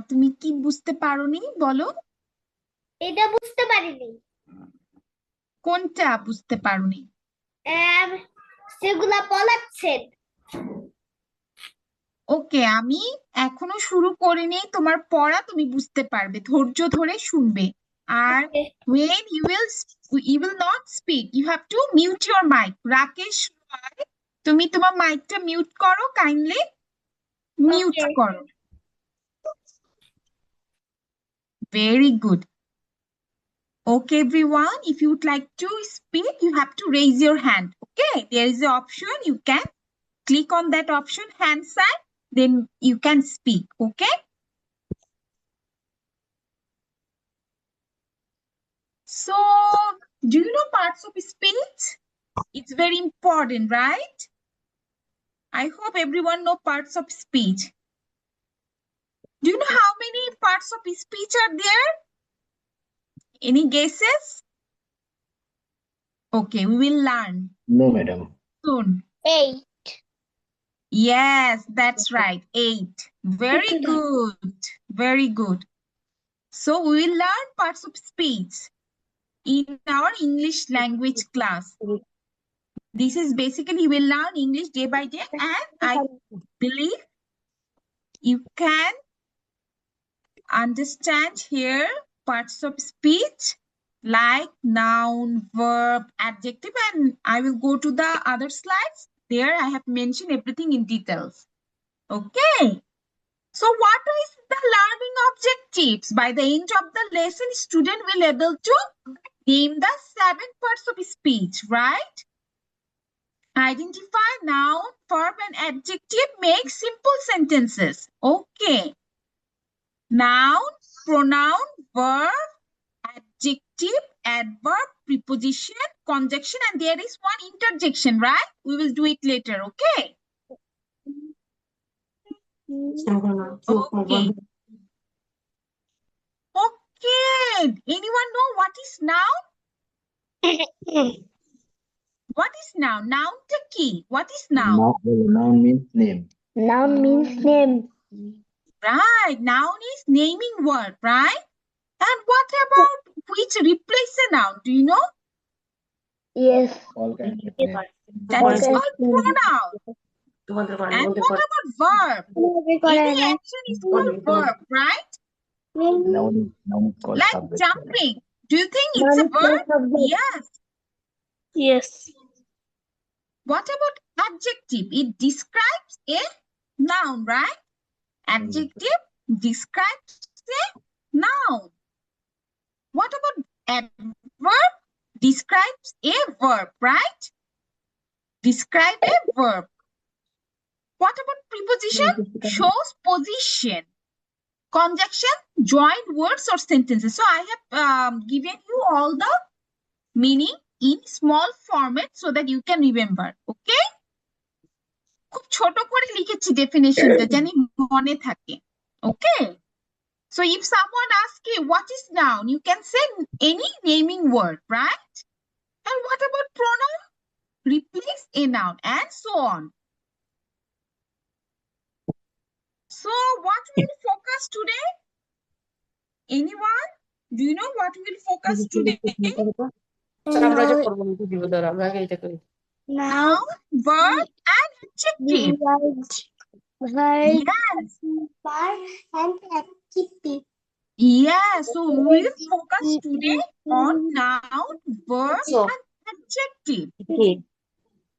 তুমি কি বুঝতে পারোনি বলো? এটা বুঝতে পারিনি। কোনটা বুঝতে পারোনি? সেগুলা পলাচ্ছেন। ওকে, আমি এখনো শুরু করিনি, তোমার পড়া তুমি বুঝতে পারবে, ধৈর্য ধরে শুনবে। আর ওকে, when you will not speak, you have to mute your mic. Rakesh রয়, তুমি তোমার মাইকটা মিউট করো, কাইন্ডলি মিউট ওকে। করো। Very good. Okay, everyone, if you would like to speak, you have to raise your hand. Okay, there is an option. You can click on that option, hand sign, then you can speak. Okay. So, do you know parts of speech? It's very important, right? I hope everyone know parts of speech. Do you know how many parts of speech are there? Any guesses? Okay, we will learn No, madam. soon. 8. Yes, that's right. 8. Very good. Very good. So we will learn parts of speech in our English language class. This is basically we'll learn English day by day, and I believe you can understand here parts of speech like noun, verb, adjective, and I will go to the other slides. There I have mentioned everything in details. Okay. So what is the learning objectives? By the end of the lesson, student will able to name the 7 parts of speech, right? Identify noun, verb, and adjective. Make simple sentences. Okay. Noun, pronoun, verb, adjective, adverb, preposition, conjunction, and there is one interjection, right? We will do it later, okay? Okay. Okay. Anyone know what is noun? What is noun? Noun টা কি? What is noun? Noun means name. Noun means name. Right. Noun is naming word, right? And what about which replace a noun? Do you know? Yes. All kinds of name. That is Okay. called pronoun. And what about verb? Any action is called verb, right? Noun is called Like subject. jumping. Do you think it's a verb? Yes. Yes. What about adjective? It describes a noun, right? Adjective describes a noun. What about adverb? Describes a verb, right? Describe a verb. What about preposition? Shows position. Conjunction, joined words or sentences. So I have given you all the meaning in small format so that you can remember. Okay? খুব ছোট করে লিখেছি ডেফিনেশনটা জানি মনে থাকে। Okay? So if someone asks you what is noun, you can say any naming word, right? And what about pronoun? Replace a noun and so on. So what will focus today? Anyone? Do you know what will focus today? Noun, verb, and adjective. Yes. And activity. Yeah, so we will focus today on noun, verb, and adjective.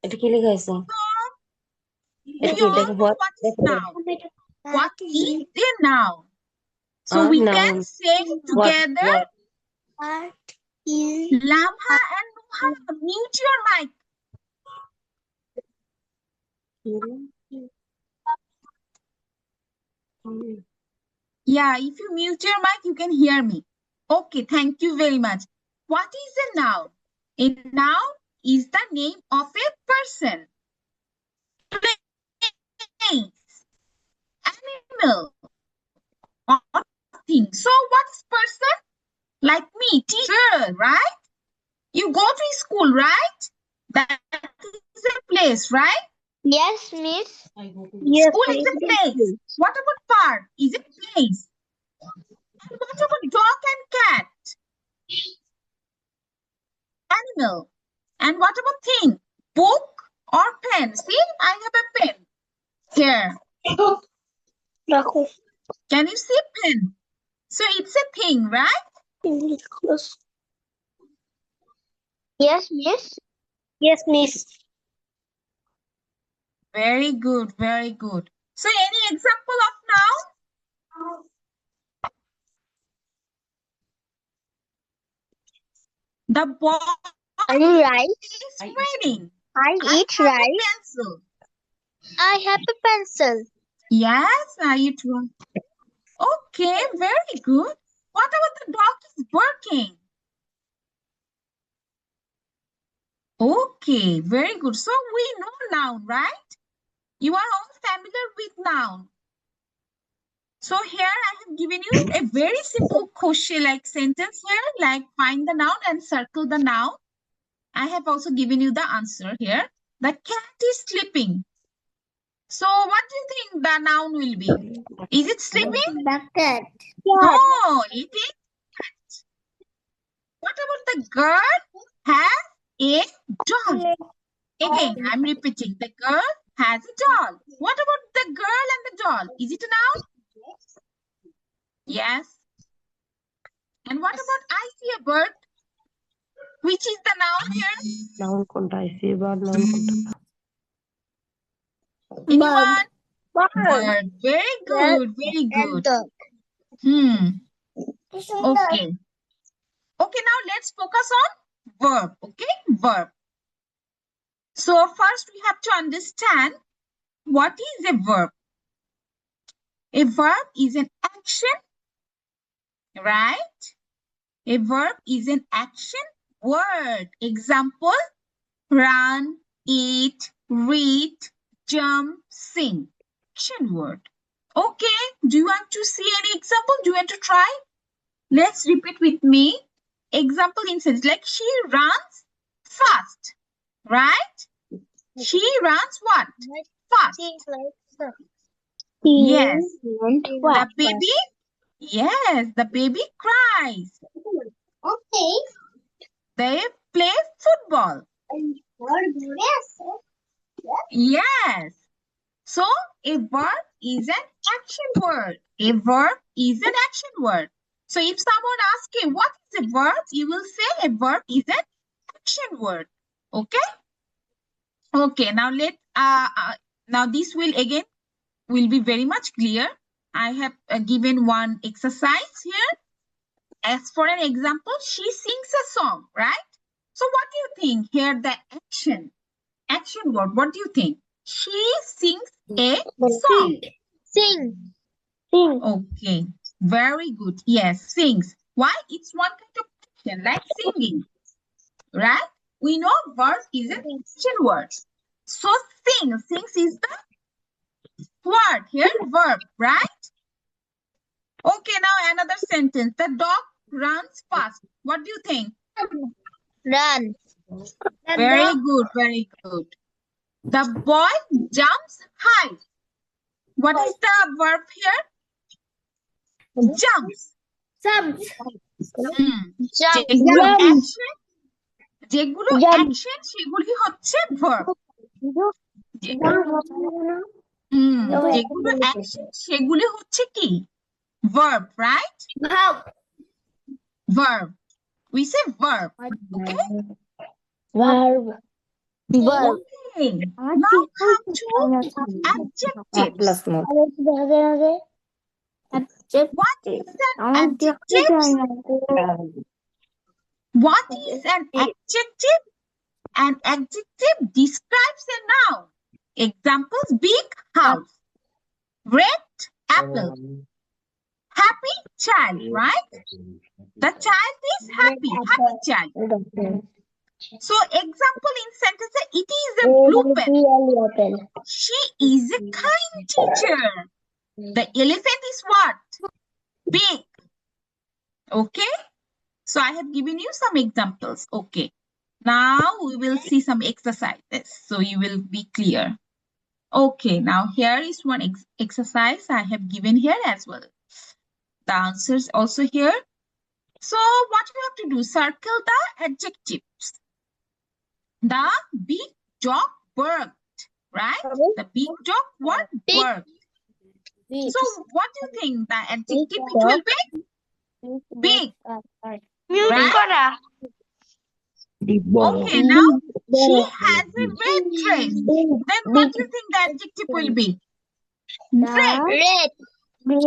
এটা কি লেখা আছে? We all know what is noun. What is a noun? So we can say together, What is Lamha and Nuha, mute your mic. Yeah, if you mute your mic, you can hear me. Okay, thank you very much. What is a noun? A noun is the name of a person, place, animal, or thing. So what is person? Like me, teacher, right? You go to school, right? That is a place, right? Yes, miss. School is a place. What about park? Is it place? And what about dog and cat? Animal. And what about thing? Book or pen? See, I have a pen here. রাখো Can you see pen? So it's a thing, right? English class. Yes, miss. Yes, miss. Very good, very good. So any example of noun? The boy Are you right? is reading. I I eat have a rice. pencil. I have a pencil. Yes, I eat one. Okay, very good. What about the dog is barking? Okay, very good. So we know noun, right? You are all familiar with noun. So here I have given you a very simple question like sentence here, like find the noun and circle the noun. I have also given you the answer here. The cat is sleeping. So what do you think the noun will be? Is it sleeping? Bucket. No, it is cat. What about the girl has a doll? Again, I'm repeating. The girl has a doll. What about the girl and the doll? Is it a noun? Yes. And what about I see a bird? Which is the noun here? Noun konta? I see bird. Noun konta? Anyone? Bird. Bird. Very good. Very good. Dog. Okay. Okay, now let's focus on verb. Okay, verb. So first we have to understand what is a verb. A verb is an action, right? A verb is an action word. Example, run, eat, read, jump, sing. Action word. Okay, do you want to see any example? Do you want to try? Let's repeat with me. Example in sentence like she runs fast, right? She runs what? Fast. Yes. The baby? Yes, the baby cries. Okay. They play football. Yes. So a verb is an action word. A verb is an action word. So if someone asks you what is a verb, you will say a verb is an action word. Okay? Okay, now now this will be very much clear. I have given one exercise here. As for an example, she sings a song, right? So what do you think here? The action word. What do you think? She sings a song. Sing. Okay, very good. Yes, sings. Why? It's one kind of action, like singing, right? We know verb is an action word. So sings is the word here, verb, right? Okay, now another sentence. The dog runs fast. What do you think? Run. Very good, very good. The boy jumps high. What is the verb here? Jumps. যেগুলো action, সেগুলি হচ্ছে verb. যেগুলো action, সেগুলি হচ্ছে কি? Verb, right? Verb. We say verb. Okay? Verb. Okay. Now come to adjectives. Plus more. What is an adjective? What is an adjective? An adjective describes a noun. Examples: big house, red apple, happy child, right? The child is happy, happy child. So example in sentence, it is a blue pen. She is a kind teacher. The elephant is what? Big. Okay. So I have given you some examples. Okay. Now we will see some exercises so you will be clear. Okay. Now here is one exercise I have given here as well. The answer is also here. So what we have to do? Circle the adjectives. The big dog barked, right? The big dog what? Barked. So what do you think the adjective it will be? Big. Right? Big ball. Okay, now she has a red dress. Then what do you think the adjective will be? Red. Red. And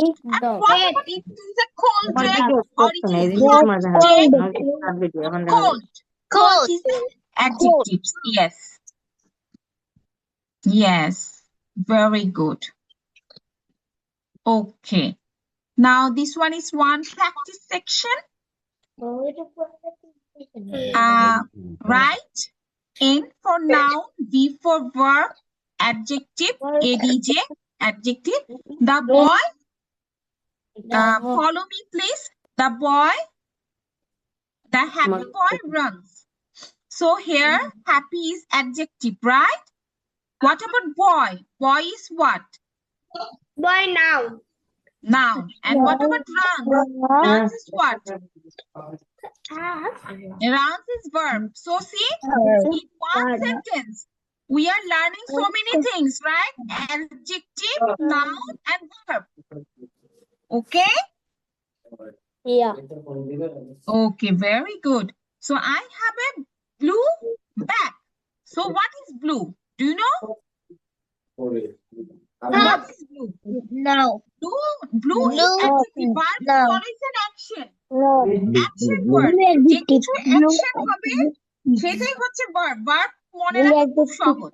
what about it is a cold আমার day video or করছো it না, এই is যে hot তোমার দেখা day? যাচ্ছে আমার video এখন দেখা Cold. Cold is the adjectives. Yes. Yes. Very good. Okay. Now this one is one practice section. Right? N for noun, V for verb, adjective, ADJ, adjective. The boy, follow me please. The boy, the happy boy runs. So here, happy is adjective, right? What about boy? Boy is what? Boy now. Noun. And what about runs? Runs is what? Runs is verb. So see, in one sentence, we are learning so many things, right? Adjective, noun, and verb. Okay? Yeah. Okay, very good. So I have a blue bag. So what is blue? Do you know? What is blue? No. Blue is Blue. adjective. Verb No. is always an action. No. Action word. যে কিছু action হবে সেটাই হচ্ছে verb. Verb মনে রাখা খুব সহজ।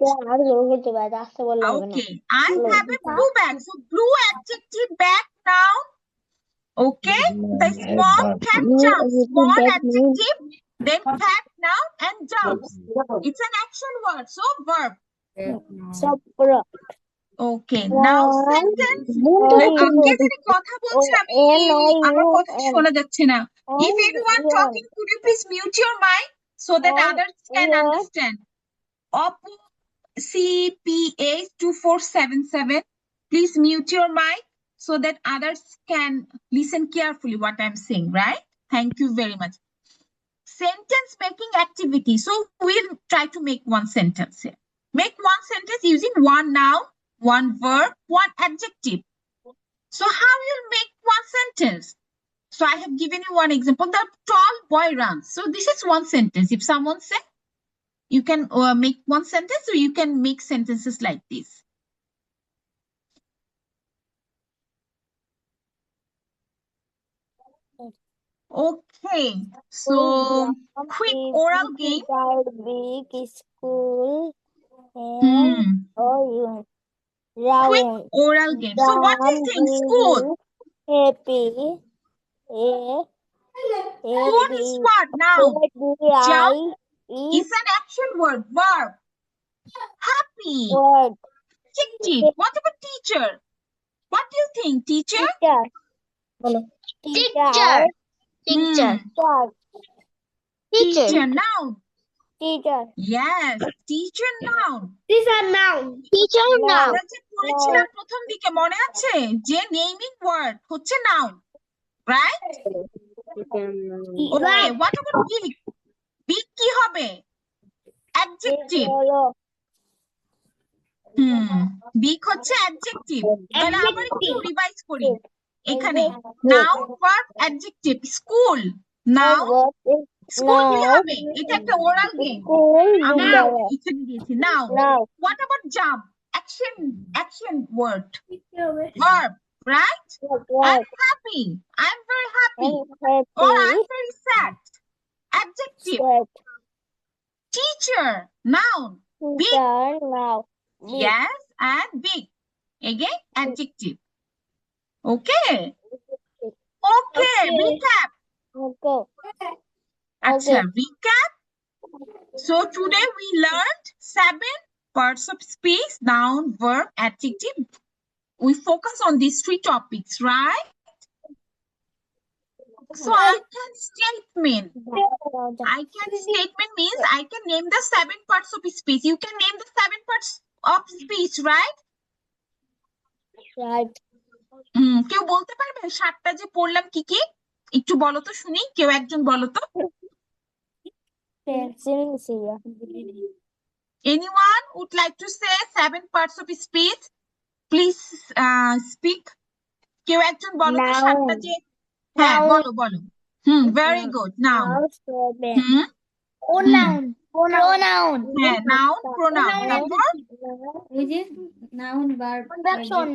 Okay, I have a blue bag. So blue adjective, bag noun. Okay, the small cat jumps. Small adjective, then cat noun and jumps. It's an action word, so verb. Okay, now sentence. কে জানি কথা বলছে আমি আমার কথা শোনা যাচ্ছে না. If anyone talking, could you please mute your mic so that others can understand? Oppo CPA 2477. Please mute your mic so that others can listen carefully what I'm saying, right? Thank you very much. Sentence making activity. So we'll try to make one sentence here. Make one sentence using one noun, one verb, one adjective. So how you'll make one sentence? So I have given you one example. The tall boy runs. So this is one sentence. If someone said, you can make one sentence, or you can make sentences like this. Okay, so quick oral game. Big school Hmm. Quick round. oral game. So what do you think? School. Happy. School is what now? Jump is an action word. Verb. Happy. Word. Adjective. What about teacher? What do you think? Teacher? Teacher. Hmm. Teacher. Noun. Teacher. Yes. Teacher noun. Teacher noun. Teacher noun. আমরা যে পড়েছিলাম প্রথম দিকে মনে আছে যে naming word হচ্ছে noun, right? Okay, what about big? Big কি হবে? অ্যাডজেক্টিভ। বিগ হচ্ছে অ্যাডজেক্টিভ। তাহলে আবার একটু রিভাইজ করি। এখানে noun verb adjective. School noun, school কি হবে? এটা একটা ওরাল গেম। আমরা এখানে দিয়েছি noun. What about jump? Action word. Verb, right? I'm happy. I'm very happy. Or I'm very sad. Adjective. Teacher. Noun. Big. Yes, and big. Again, adjective. Okay. Okay, recap. Acha, recap. So today we learned 7 parts of speech, noun, verb, adjective. We focus on these 3 topics, right? So I can statement. Statement means I can name the 7 parts of speech. You can name the 7 parts of speech, right? Right. কেউ বলতে পারবে 7টা যে পড়লাম কি কি? একটু বলো তো শুনি, কেউ একজন বলো তো। pencil, Anyone would like to say 7 parts of speech? Please speak. কেউ একজন বলো তো 7টা যে, হ্যাঁ Noun. বলো বলো। Very good. নাউন। Now 7. হুম Pronoun. Pronoun. হ্যাঁ, নাউন, প্রোনাউন, তারপর Conjunction.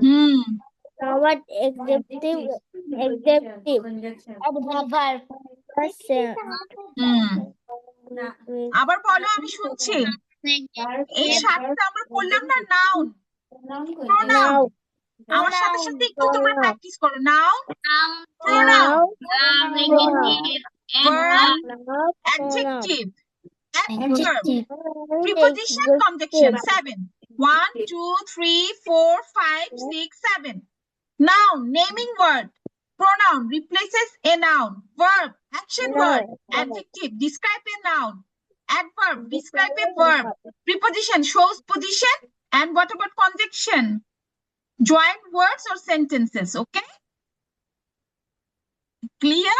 Hmm What adjective? Adjective. Adverb. Person. হুম আবার বলো, আমি শুনছি। এই 7টা আমরা বললাম না, নাউন, প্রোনাউন। আমার সাথে সাথে একটু তোমরা প্র্যাকটিস করো। Noun, pronoun, verb, adjective, adverb, preposition, conjunction. 7. 1, 2, 3, 4, 5, 6, 7. Noun, naming word. Pronoun replaces a noun. Verb, action word. Adjective, describe a noun. Adverb, describe a verb. Preposition shows position. And what about conjunction? Join words or sentences. Okay? Clear?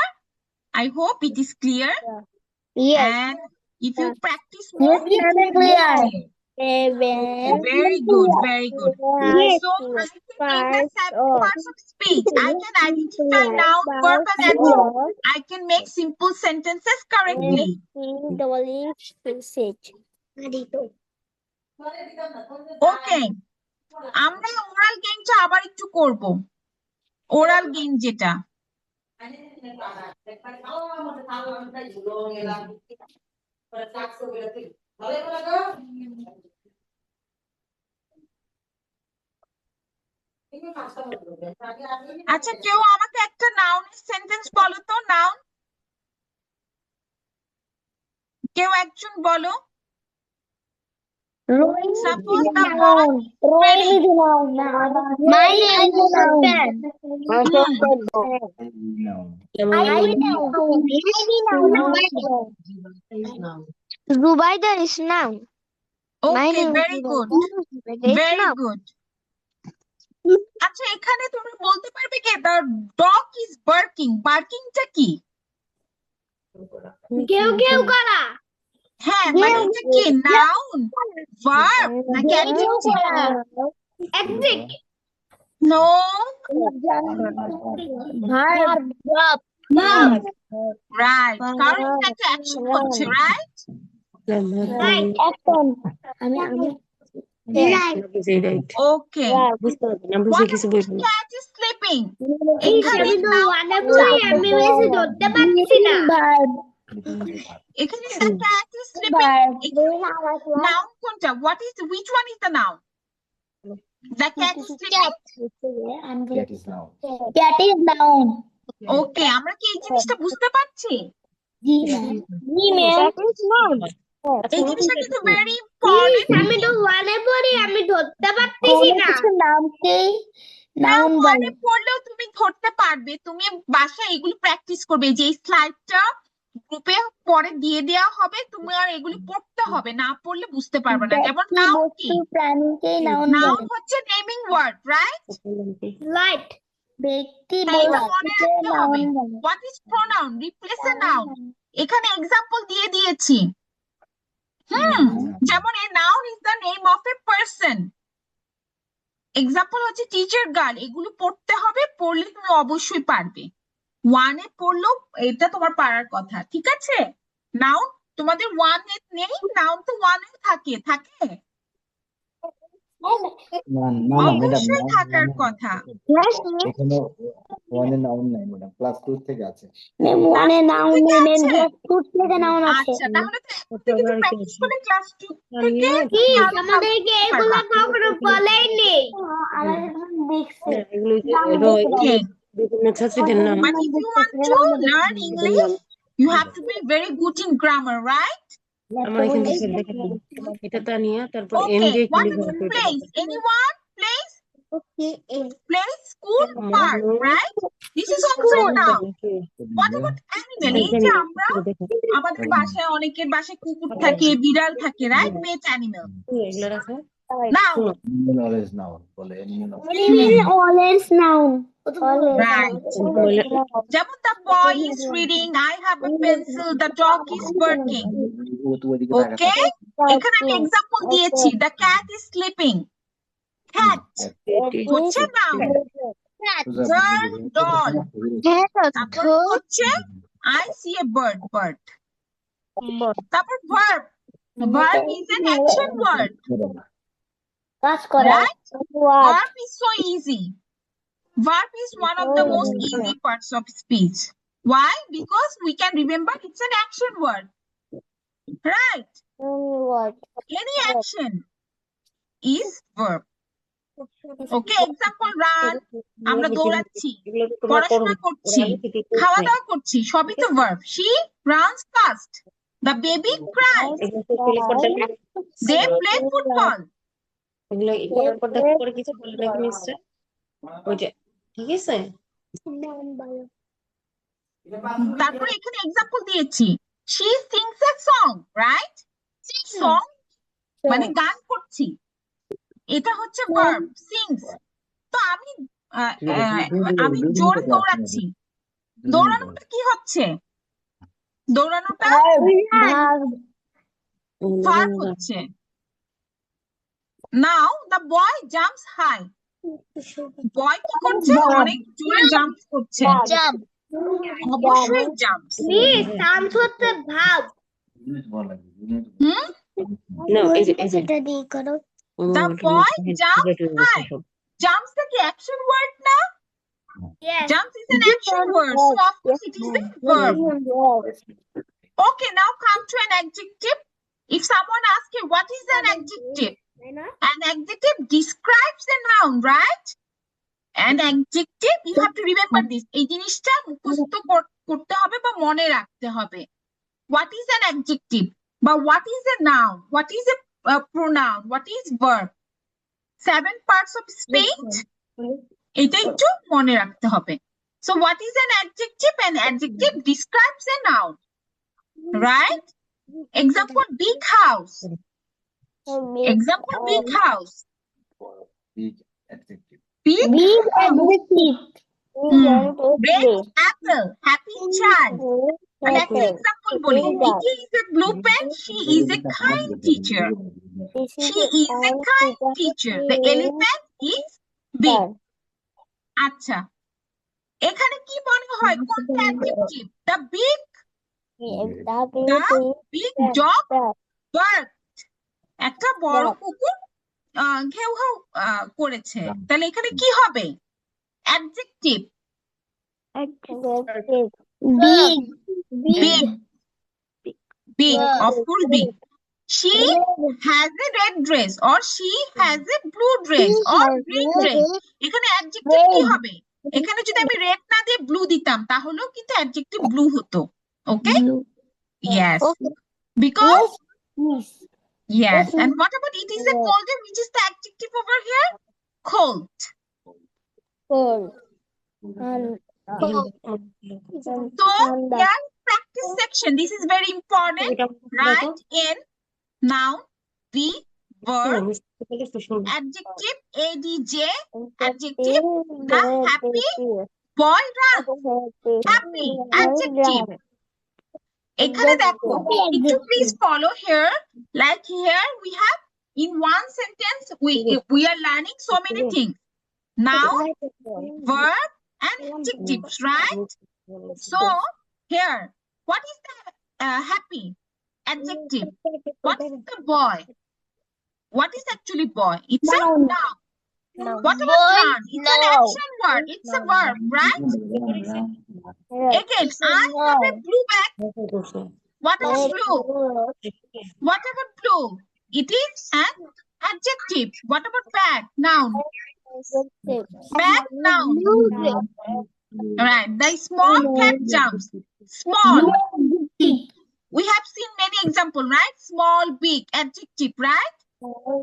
I hope it is clear. Yes. And if you practice more, Yes, it will be clear. more clear. 7. Very good, very good. Yes. So I can make the 7 of parts of speech. I can identify noun, verb, and adjective. I can make simple sentences correctly. Okay. আমরা oral গেমটা আবার একটু করব। Oral game যেটা। আচ্ছা, কেউ আমাকে একটা নাউনের সেন্টেন্স বলো তো। নাউন, কেউ একজন বলো। Suppose the boy is ready. My name is Sultan. Zubaida is noun. Okay, very good. Very good. আচ্ছা, এখানে তুমি বলতে পারবে কি the dog is barking? বার্কিংটা কি? কেউ করা। হ্যাঁ, মানে এটা কি নাউন, ভার্ব নাকি অ্যাডজেক্টিভ? নো, রাইট, কারণ এটা একটা অ্যাকশন হচ্ছে, right? Okay, what about cat is sleeping? এখানে noun কোনটা? এখানে the cat is sleeping, noun কোনটা? Which one is the noun? The cat is sleeping. Cat is noun. ওকে, আমরা কি এই জিনিসটা বুঝতে পারছি? এই জিনিসটা কিন্তু ভেরি ইম্পর্টেন্ট। আমি তো ওয়ানে পড়ি, আমি ধরতে পারতেছি না। নাউন ওয়ানে পড়লেও তুমি ধরতে পারবে। তুমি বাসায় এগুলো প্র্যাকটিস করবে, যে এই স্লাইডটা গ্রুপে পরে দিয়ে দেওয়া হবে, তুমি আর এগুলি পড়তে হবে, না পড়লে বুঝতে পারবে না। যেমন নাউন কি? নাউন হচ্ছে নেমিং ওয়ার্ড, রাইট? লাইট ব্যক্তি এটা মনে রাখতে হবে। What is pronoun? Replace a noun. এখানে এক্সাম্পল দিয়ে দিয়েছি। যেমন a noun is the name of a person. Example হচ্ছে টিচার গার্ল। এগুলো পড়তে হবে, পড়লে তুমি অবশ্যই পারবে। ওয়ানে পড়লেও এটা তোমার পারার কথা, ঠিক আছে? নাউন তোমাদের ওয়ানে নেই, নাউন তো ওয়ানে থাকে থাকে অবশ্যই থাকার কথা। এখানে ওয়ানে নাউন নাই ম্যাডাম, ক্লাস 2 থেকে আছে। আচ্ছা, তাহলে তো এখন থেকে প্র্যাকটিস করে ক্লাস 2 থেকে আমাদেরকে এগুলো কখনো বলেইনি। Okay. But if you want to learn English, you have to be very good in grammar, right? Okay. What about place? Anyone? Place? Place, school, park, right? This is also a noun. What about animal? এই যে আমরা আমাদের বাসায় অনেকের বাসায় কুকুর থাকে, বিড়াল থাকে, right? Pet animal. Now, Animal always noun. বলে animal always. Always noun. right. যেমন the boy is reading, I have a pencil, the dog is barking. ও তো ওইদিকে তাকাচ্ছে। Okay? এখানে আমি এক্সাম্পল দিয়েছি, the cat is sleeping. Cat হচ্ছে noun. Bird, doll. তারপর হচ্ছে I see a bird. তারপর verb. Verb is an action word. Right? Verb is so easy. Verb is one of the most easy parts of speech. Why? Because we can remember it's an action word. Right? Any action is verb. Okay, example run. আমরা দৌড়াচ্ছি, পড়াশোনা করছি, খাওয়া দাওয়া করছি, সবই তো verb. She runs fast. The baby cries. They play football. এগুলো করার পর দেখো পরে কিছু বলে নাকি নিশ্চয় ওইটা ঠিক আছে তারপরে এখানে এক্সাম্পল দিয়েছি, she sings a song, right? Song মানে গান করছি, এটা হচ্ছে verb, sings. তো আমি জোরে দৌড়াচ্ছি, দৌড়ানোটা কি হচ্ছে? দৌড়ানোটা verb হচ্ছে. Now the boy jumps high. Boy কি করছে? অনেক জোরে জাম্প করছে. অবশ্যই jumps. Sounds হচ্ছে ভাব। না এই যে The boy jumps high. Jumps is the action word না? Yes. Jumps is an action word, so of course it is a verb. Okay, now come to an adjective. If someone asks you what is an adjective? An adjective describes a noun, right? An adjective, you have to remember this. এই জিনিসটা মুখস্থ করতে হবে বা মনে রাখতে হবে. What is an adjective? বা what is a noun? What is a pronoun? What is verb? 7 parts of speech. এটা একটু মনে রাখতে হবে. So what is an adjective? An adjective describes a noun, right? Example, big house. Example, big house. Big adjective. Big adjective. red apple, happy child. And একটা example বলি, Vicky is a blue pen, she is a kind teacher. She is a kind teacher. The elephant is big. আচ্ছা, এখানে কি মনে হয় কোনটা adjective? The big dog barked. একটা বড় কুকুর ঘেউ ঘেউ করেছে, তাহলে এখানে কি হবে? Adjective. Big, of course big. She has a red dress or she has a blue dress or green dress. এখানে adjective কি হবে? এখানে যদি আমি red না দিয়ে blue দিতাম তাহলেও কিন্তু adjective blue হতো. Okay? Yes. Because yes. And what about it is a colder? Which is the adjective over here? Cold. So here practice section. This is very important. Write in noun, be, verb, adjective, adj, adjective, the happy boy runs. Happy, adjective. এখানে দেখো, একটু please follow here. Like here we have in one sentence we are learning so many things. Noun, verb, and adjectives, right? So here, what is the happy? Adjective. What is the boy? What is actually boy? It's a noun. What about run? It's an action word. It's a verb, right? Again, I have a blue bag. What about blue? What about blue? It is an adjective. What about bag? Noun. Bag, noun. Right. The small cat jumps. Small. We have seen many examples, right? Small, big, adjective, right?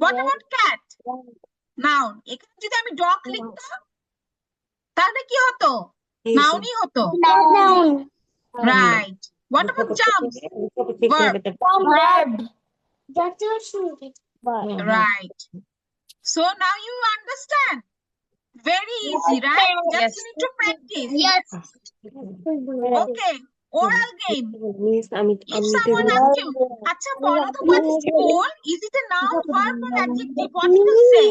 What about cat? Noun. এখানে যদি আমি dog লিখতাম তাহলে কি হতো? Nounই হতো. Right. What about jumps? Verb. Right. So now you understand. Very easy, right? Just Yes. you need to practice. Yes. Okay. Oral game. Miss আমি If আমি someone তো- asks you, acha bolo to what is school? Is it a noun, verb or adjective? What will you say?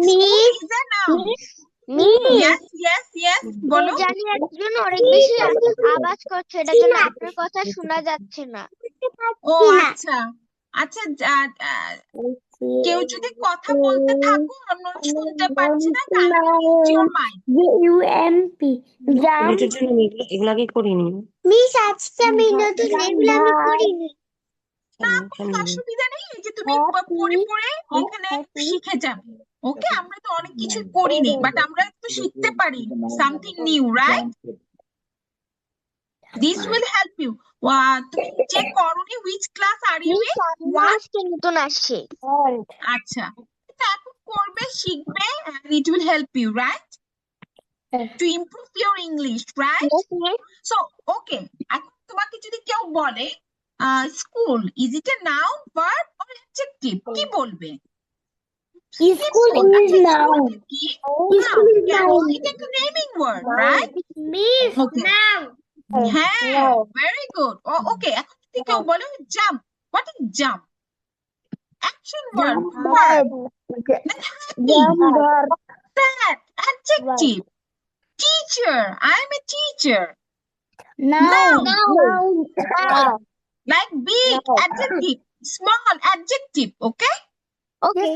School is a noun. Yes, yes, yes. বলো। জানি একজন অনেক বেশি আওয়াজ করছে, এটার জন্য আপনার কথা শোনা যাচ্ছে না। ও আচ্ছা আচ্ছা কেউ যদি কথা বলতে থাকো অন্যরা শুনতে পাচ্ছে না, তাহলে মিউট ইওর মাইক। UMP এটার জন্য আমি এগুলো আগে করিনি। মিস আজকে আমি নতুন এগুলো আমি করিনি। না কোনো অসুবিধা নেই, এই যে তুমি পড়ে পড়ে এখানে শিখে যাবে। ওকে, আমরা তো অনেক কিছু করিনি, বাট আমরা তো শিখতে পারি something new, right? This will help you. তুমি চেক করোনি which class are you in? আজকে নতুন আসছে। আচ্ছা, এটা এখন করবে, শিখবে, and it will help you, right? To improve your English, right? So, okay, এখন তোমাকে যদি কেউ বলে school, is it a noun, verb or adjective? কি বলবে? School is noun. কি? School is Can noun. it a naming word, right? Miss Okay. noun. হ্যাঁ, very good. Okay, এখন যদি কেউ বলে jump, what is jump? Action word, verb. Then happy, sad, adjective. Teacher, I am a teacher. Noun. Like big, adjective. Small, adjective. Okay? Okay.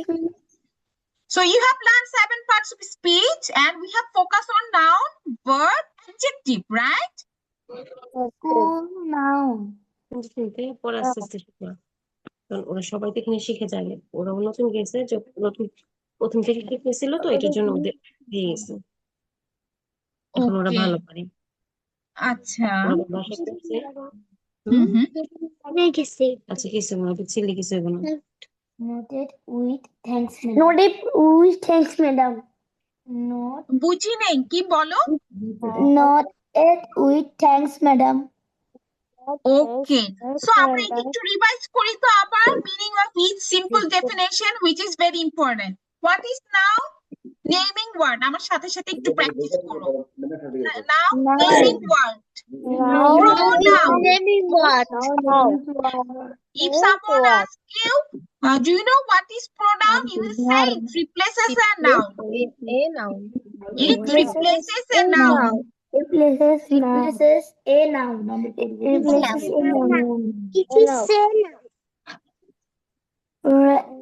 So you have learned 7 parts of speech and we have focused on noun, verb, adjective, right? School noun. কিন্তু শুনতে পরে আস্তে আস্তে শিখবে। কারণ ওরা সবাই তো এখানে শিখে যায়, ওরা নতুন গেছে, যে নতুন প্রথম থেকে শিখতেছিল, তো এটার জন্য ওদের দিয়ে গেছে, এখন ওরা Okay. ভালো পারে। আচ্ছা। ওরা বাসায় করছে। হুম হুম। আচ্ছা, কিছু না, কিছু লিখেছে এগুলো। Noted with thanks, madam. Noted with thanks, madam. Not বুঝি নেই, কি বলো? noted with thanks, madam. Okay. So আমরা একটু রিভাইজ করি তো আবার meaning of each simple definition which is very important. What is noun? Naming word. আমার সাথে সাথে একটু প্র্যাকটিস করো। Noun, naming word. Pronoun. Naming word. If someone asks you, do you know what is pronoun? You will say it replaces a noun. It replaces a noun. Replaces a noun. Replaces a noun. It is a noun.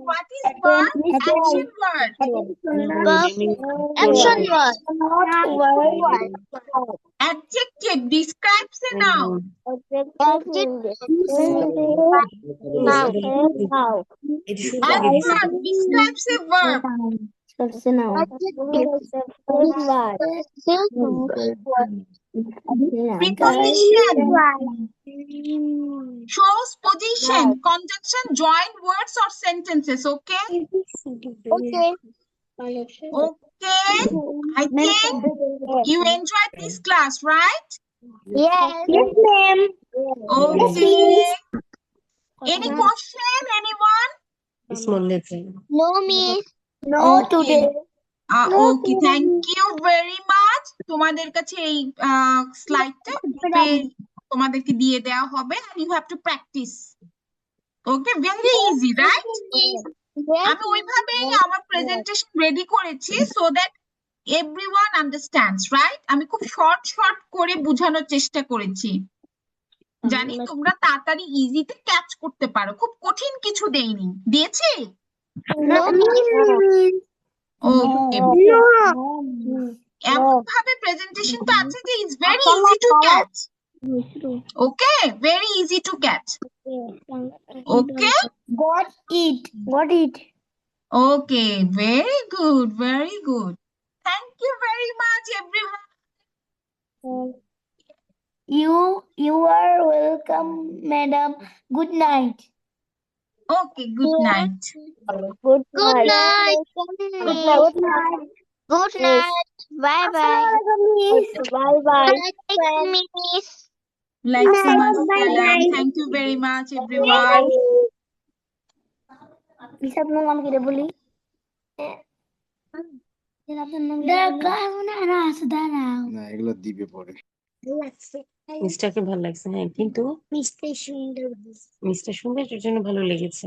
What is verb? Action word. Action word. Adjective describes a noun. এটা শুনতে আগে And দিছে। verb describes a verb. Preposition shows position, conjunction, joined words or sentences. Okay? Okay. I think you enjoyed this class, right? Yes, ma'am. Okay. Any question? Anyone? Small letter. No, miss. No, Okay. today. Okay, thank you very much. তোমাদের কাছে এই স্লাইডটা তোমাদেরকে দিয়ে দেওয়া হবে and you have to practice. Okay, very easy, right? আমি ওইভাবেই আমার প্রেজেন্টেশন রেডি করেছি so that everyone understands, right? আমি খুব শর্ট করে বোঝানোর চেষ্টা করেছি, জানি তোমরা তাড়াতাড়ি ইজিতে ক্যাচ করতে পারো, খুব কঠিন কিছু দেইনি, দিয়েছি? No, miss. ওকে, এমন ভাবে প্রেজেন্টেশনটা আছে যে it's very easy to catch. Okay, very easy to catch. Okay, Got it. Okay, very good, very good. Thank you very much everyone. You are welcome, madam. Good night. Okay, good night. Good night. Good night. Good night. Bye bye. Bye bye. Miss. Walaikum assalam. Thank you very much everyone. Isab mo ma'am kita buli. না এগুলো দিবে পরে। মিস্টারকে ভালো লাগছে, হ্যাঁ, কিন্তু mister সুন্দর এটার জন্য ভালো লেগেছে।